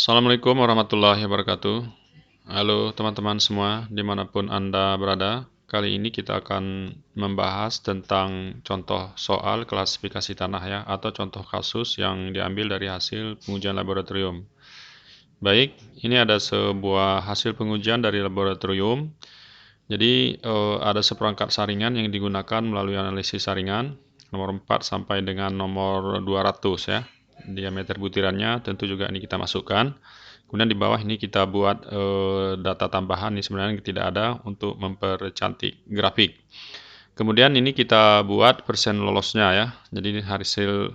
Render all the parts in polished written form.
Assalamualaikum warahmatullahi wabarakatuh. Halo teman-teman semua, dimanapun Anda berada. Kali ini kita akan membahas tentang contoh soal klasifikasi tanah ya, atau contoh kasus yang diambil dari hasil pengujian laboratorium. Baik, ini ada sebuah hasil pengujian dari laboratorium. Jadi ada seperangkat saringan yang digunakan melalui analisis saringan nomor 4 sampai dengan nomor 200 ya. Diameter butirannya tentu juga ini kita masukkan. Kemudian di bawah ini kita buat data tambahan, ini sebenarnya tidak ada untuk mempercantik grafik. Kemudian ini kita buat persen lolosnya ya. Jadi hasil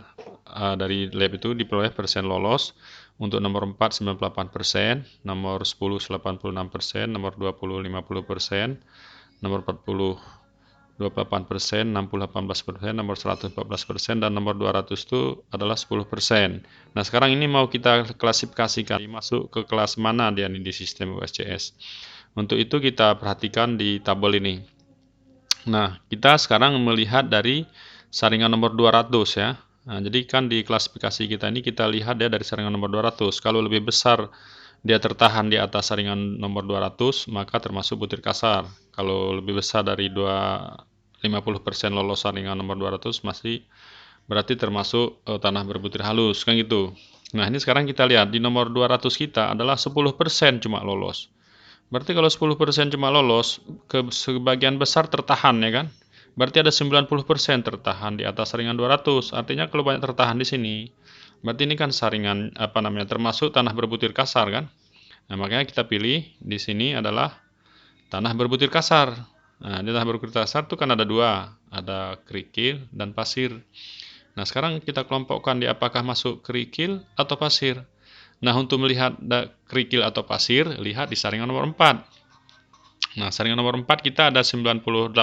dari lab itu diperoleh persen lolos. Untuk nomor 4 98%, nomor 10 86%, nomor 20 50%, nomor 40 28%, 60 18%, nomor 100 14%, dan nomor 200 itu adalah 10%. Nah, sekarang ini mau kita klasifikasikan masuk ke kelas mana dia di sistem USCS. Untuk itu kita perhatikan di tabel ini. Nah, kita sekarang melihat dari saringan nomor 200 ya. Nah, jadi kan di klasifikasi kita ini kita lihat ya dari saringan nomor 200. Kalau lebih besar dia tertahan di atas saringan nomor 200, maka termasuk butir kasar. Kalau lebih besar dari 50% lolos saringan nomor 200 masih berarti termasuk tanah berbutir halus kan gitu. Nah, ini sekarang kita lihat di nomor 200 kita adalah 10% cuma lolos. Berarti kalau 10% cuma lolos, sebagian besar tertahan ya kan? Berarti ada 90% tertahan di atas saringan 200. Artinya kalau banyak tertahan di sini, berarti ini kan saringan termasuk tanah berbutir kasar kan? Nah, makanya kita pilih di sini adalah tanah berbutir kasar. Nah, di tanah berbutir kasar itu kan ada dua, ada kerikil dan pasir. Nah, sekarang kita kelompokkan di apakah masuk kerikil atau pasir. Nah, untuk melihat kerikil atau pasir, lihat di saringan nomor 4. Nah, saringan nomor 4 kita ada 98%.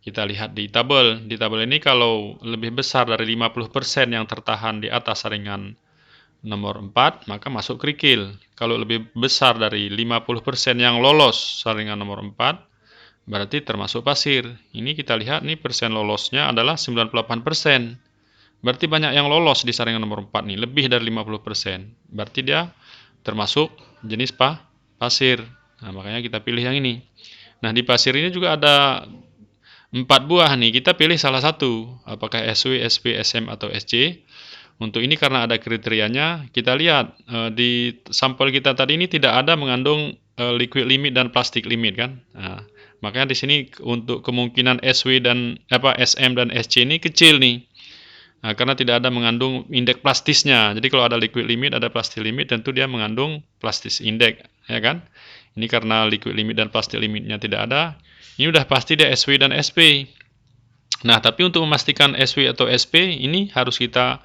Kita lihat di tabel. Di tabel ini kalau lebih besar dari 50% yang tertahan di atas saringan nomor 4, maka masuk kerikil. Kalau lebih besar dari 50% yang lolos saringan nomor 4, berarti termasuk pasir. Ini kita lihat nih persen lolosnya adalah 98%. Berarti banyak yang lolos di saringan nomor 4 nih, lebih dari 50%. Berarti dia termasuk jenis pasir. Nah, makanya kita pilih yang ini. Nah, di pasir ini juga ada 4 buah nih. Kita pilih salah satu, apakah SW, SP, SM, atau SC. Untuk ini karena ada kriterianya, kita lihat di sampel kita tadi ini tidak ada mengandung liquid limit dan plastik limit kan. Nah, makanya di sini untuk kemungkinan SW dan SM dan SC ini kecil nih. Nah, karena tidak ada mengandung indeks plastisnya. Jadi kalau ada liquid limit, ada plastik limit, tentu dia mengandung plastis indeks, ya kan? Ini karena liquid limit dan plastik limitnya tidak ada. Ini udah pasti dia SW dan SP. Nah, tapi untuk memastikan SW atau SP ini harus kita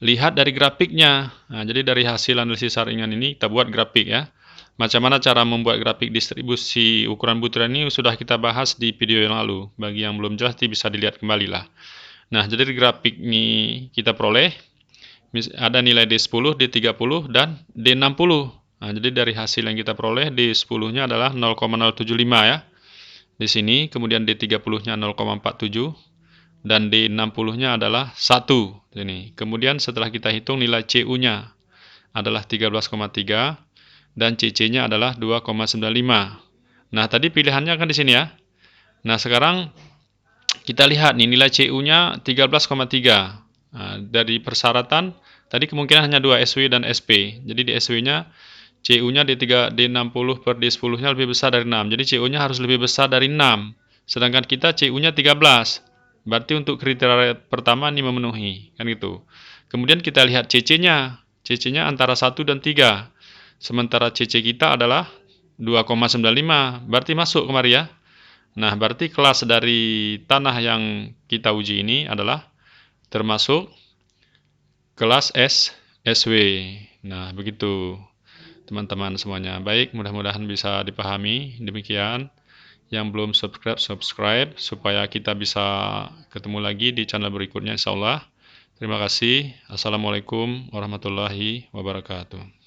lihat dari grafiknya. Nah, jadi dari hasil analisis saringan ini kita buat grafik ya. Macam mana cara membuat grafik distribusi ukuran butiran ini sudah kita bahas di video yang lalu. Bagi yang belum jelas bisa dilihat kembali lah. Nah, jadi grafik ini kita peroleh ada nilai D10, D30, dan D60. Nah, jadi dari hasil yang kita peroleh D10-nya adalah 0,075 ya. Di sini, kemudian D30-nya 0,47 dan D60-nya adalah 1. Ini. Kemudian setelah kita hitung nilai CU-nya adalah 13,3 dan CC-nya adalah 2,95. Nah, tadi pilihannya kan di sini ya. Nah, sekarang kita lihat nih nilai CU-nya 13,3. Nah, dari persyaratan tadi kemungkinan hanya 2 SW dan SP. Jadi di SW-nya CU-nya D60 per D10-nya lebih besar dari 6. Jadi CU-nya harus lebih besar dari 6. Sedangkan kita CU-nya 13. Berarti untuk kriteria pertama ini memenuhi, kan gitu. Kemudian kita lihat CC-nya. CC-nya antara 1 dan 3. Sementara CC kita adalah 2,95. Berarti masuk kemari ya. Nah, berarti kelas dari tanah yang kita uji ini adalah termasuk kelas SW. Nah, begitu teman-teman semuanya. Baik, mudah-mudahan bisa dipahami. Demikian. Yang belum subscribe, subscribe supaya kita bisa ketemu lagi di channel berikutnya insya Allah. Terima kasih. Assalamualaikum warahmatullahi wabarakatuh.